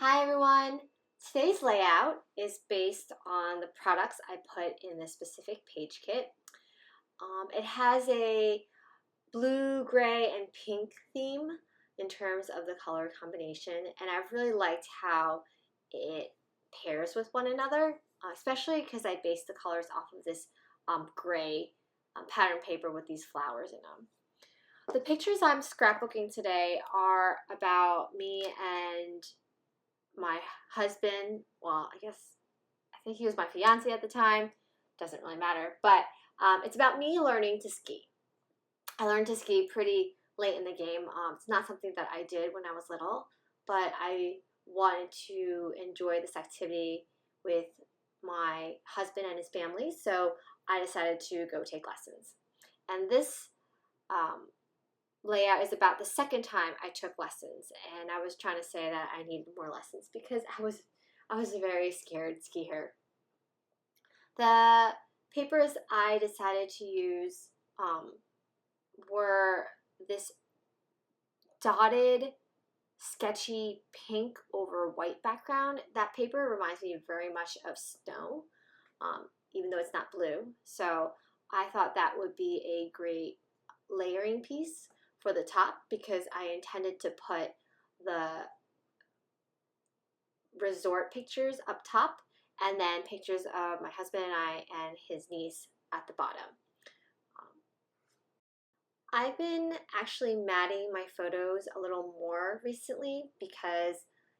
Hi everyone! Today's layout is based on the products I put in this specific page kit. It has a blue, gray, and pink theme in terms of the color combination, and I've really liked how it pairs with one another, especially because I based the colors off of this gray pattern paper with these flowers in them. The pictures I'm scrapbooking today are about me and my husband. Well, I think he was my fiance at the time. Doesn't really matter. But it's about me learning to ski. I learned to ski pretty late in the game. It's not something that I did when I was little, but I wanted to enjoy this activity with my husband and his family, so I decided to go take lessons. And this um, layout is about the second time I took lessons, and I was trying to say that I needed more lessons because I was a very scared skier. The papers I decided to use were this dotted, sketchy pink over white background. That paper reminds me very much of snow, even though it's not blue. So I thought that would be a great layering piece for the top because I intended to put the resort pictures up top and then pictures of my husband and I and his niece at the bottom. I've been actually matting my photos a little more recently because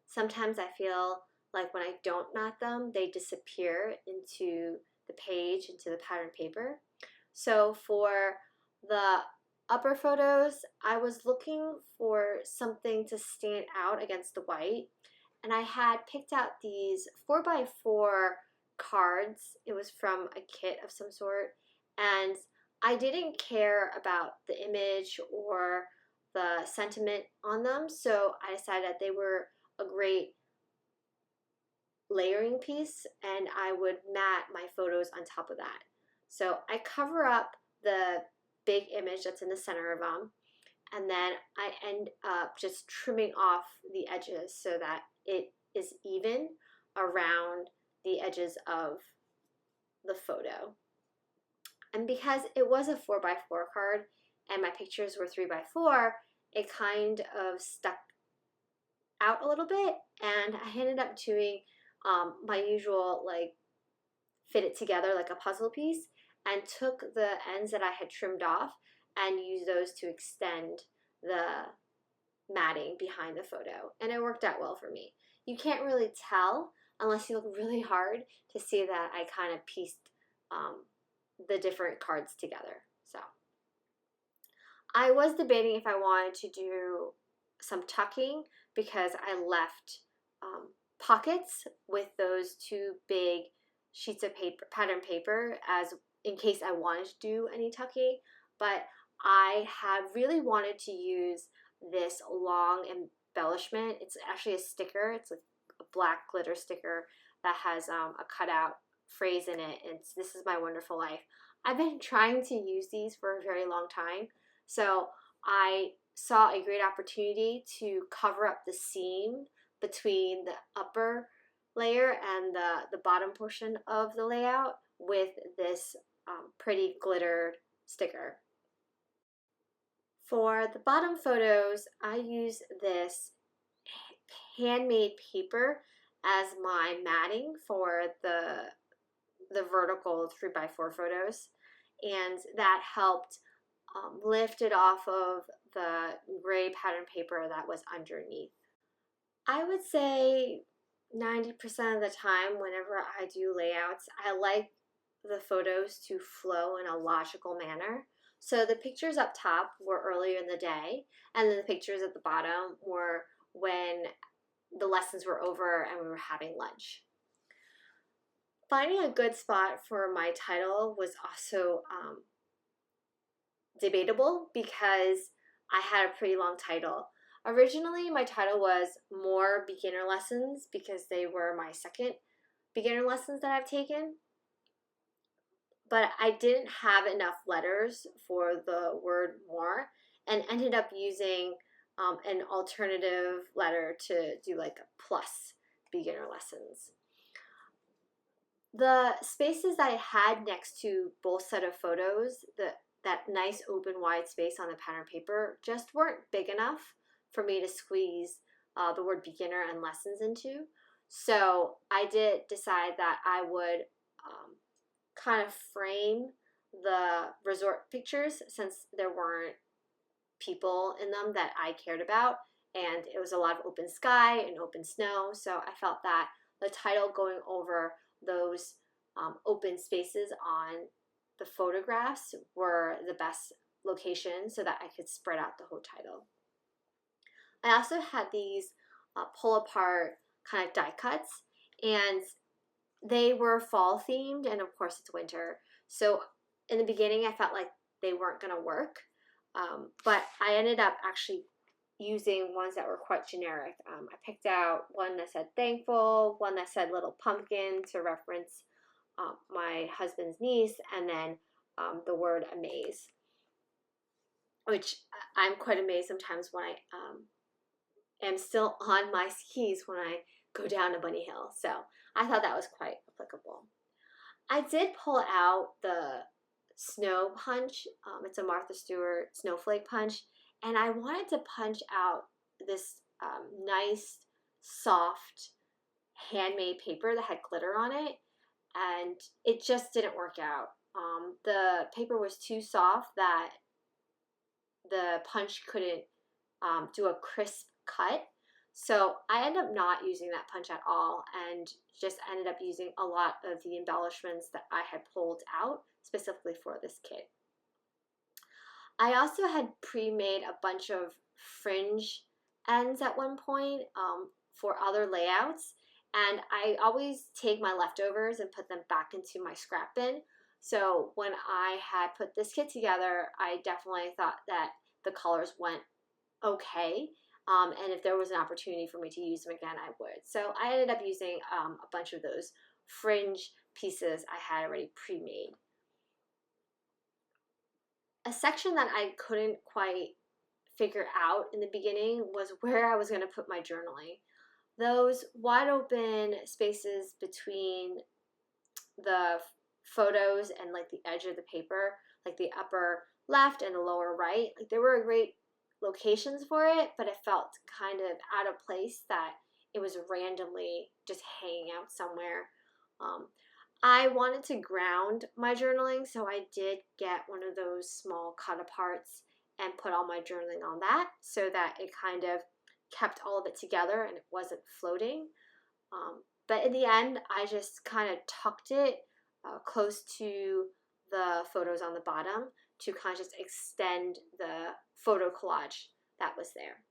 sometimes I feel like when I don't mat them, they disappear into the page, into the pattern paper. So for the upper photos, I was looking for something to stand out against the white, and I had picked out these 4x4 cards. It was from a kit of some sort, and I didn't care about the image or the sentiment on them, so I decided that they were a great layering piece and I would mat my photos on top of that. So I cover up the big image that's in the center of them, and then I end up just trimming off the edges so that it is even around the edges of the photo. And because it was a 4x4 card and my pictures were 3x4, it kind of stuck out a little bit, and I ended up doing my usual like fit it together like a puzzle piece and took the ends that I had trimmed off and used those to extend the matting behind the photo, and it worked out well for me. You can't really tell unless you look really hard to see that I kind of pieced the different cards together. So I was debating if I wanted to do some tucking because I left pockets with those two big sheets of paper, pattern paper, as in case I wanted to do any tucking. But I have really wanted to use this long embellishment. It's actually a sticker. It's a black glitter sticker that has a cutout phrase in it. And this is my wonderful life. I've been trying to use these for a very long time. So I saw a great opportunity to cover up the seam between the upper layer and the bottom portion of the layout with this pretty glittered sticker. For the bottom photos, I use this handmade paper as my matting for the vertical 3x4 photos, and that helped lift it off of the gray pattern paper that was underneath. I would say 90% of the time whenever I do layouts, I like the photos to flow in a logical manner. So the pictures up top were earlier in the day, and then the pictures at the bottom were when the lessons were over and we were having lunch. Finding a good spot for my title was also debatable because I had a pretty long title. Originally, my title was More Beginner Lessons because they were my second beginner lessons that I've taken. But I didn't have enough letters for the word more and ended up using an alternative letter to do like a plus beginner lessons. The spaces that I had next to both set of photos, that nice open wide space on the pattern paper, just weren't big enough for me to squeeze the word beginner and lessons into. So I did decide that I would kind of frame the resort pictures, since there weren't people in them that I cared about, and it was a lot of open sky and open snow. So I felt that the title going over those open spaces on the photographs were the best location so that I could spread out the whole title. I also had these pull apart kind of die cuts, and they were fall themed, and of course it's winter. So in the beginning I felt like they weren't going to work, but I ended up actually using ones that were quite generic. I picked out one that said thankful, one that said little pumpkin to reference my husband's niece, and then the word amaze, which I'm quite amazed sometimes when I am still on my skis when I go down a bunny hill. So I thought that was quite applicable. I did pull out the snow punch. It's a Martha Stewart snowflake punch, and I wanted to punch out this nice, soft, handmade paper that had glitter on it, and it just didn't work out. The paper was too soft that the punch couldn't do a crisp cut. So I ended up not using that punch at all, and just ended up using a lot of the embellishments that I had pulled out specifically for this kit. I also had pre-made a bunch of fringe ends at one point for other layouts, and I always take my leftovers and put them back into my scrap bin. So when I had put this kit together, I definitely thought that the colors went okay, and if there was an opportunity for me to use them again, I would. So I ended up using a bunch of those fringe pieces I had already pre-made. A section that I couldn't quite figure out in the beginning was where I was going to put my journaling. Those wide open spaces between the photos and like the edge of the paper, like the upper left and the lower right, like there were great locations for it, but it felt kind of out of place that it was randomly just hanging out somewhere. I wanted to ground my journaling, so I did get one of those small cut aparts and put all my journaling on that so that it kind of kept all of it together and it wasn't floating. But in the end, I just kind of tucked it close to the photos on the bottom to kind of just extend the photo collage that was there.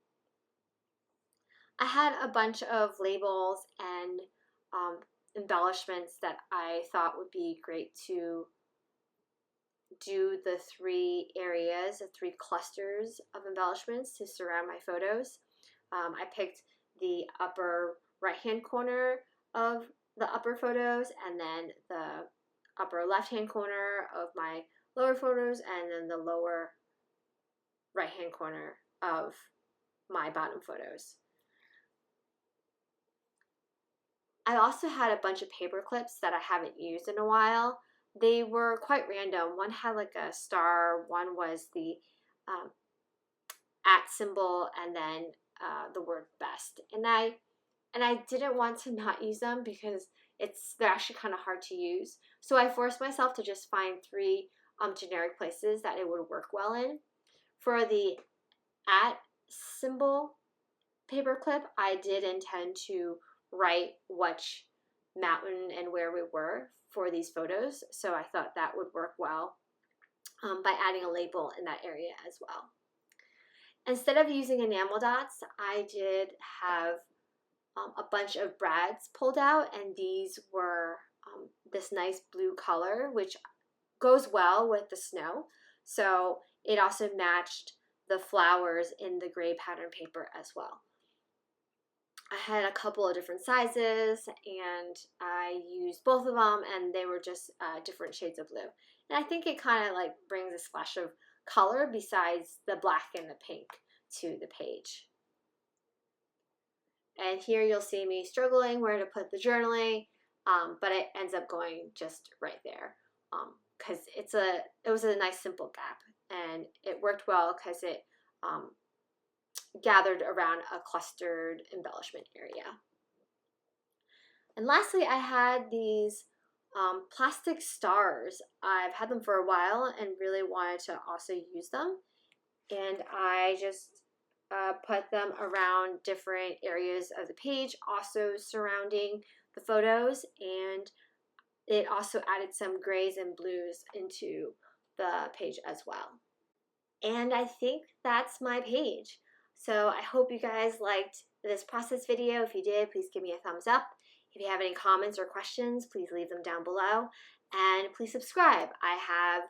I had a bunch of labels and embellishments that I thought would be great to do the three areas, the three clusters of embellishments to surround my photos. I picked the upper right-hand corner of the upper photos, and then the upper left-hand corner of my lower photos, and then the lower right-hand corner of my bottom photos. I also had a bunch of paper clips that I haven't used in a while. They were quite random. One had like a star, one was the @ symbol, and then the word best. And I didn't want to not use them because they're actually kind of hard to use. So I forced myself to just find three generic places that it would work well in. For the @ symbol paper clip, I did intend to write which mountain and where we were for these photos, so I thought that would work well by adding a label in that area as well. Instead of using enamel dots, I did have a bunch of brads pulled out, and these were this nice blue color, which goes well with the snow, so it also matched the flowers in the gray pattern paper as well. I had a couple of different sizes, and I used both of them, and they were just different shades of blue. And I think it kind of like brings a splash of color besides the black and the pink to the page. And here you'll see me struggling where to put the journaling, but it ends up going just right there because it was a nice simple gap, and it worked well because it gathered around a clustered embellishment area. And lastly, I had these plastic stars. I've had them for a while and really wanted to also use them. And I just put them around different areas of the page, also surrounding the photos. And it also added some grays and blues into the page as well. And I think that's my page. So I hope you guys liked this process video. If you did, please give me a thumbs up. If you have any comments or questions, please leave them down below. And please subscribe. I have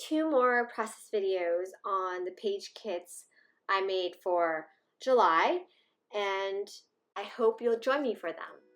2 more process videos on the page kits I made for July, and I hope you'll join me for them.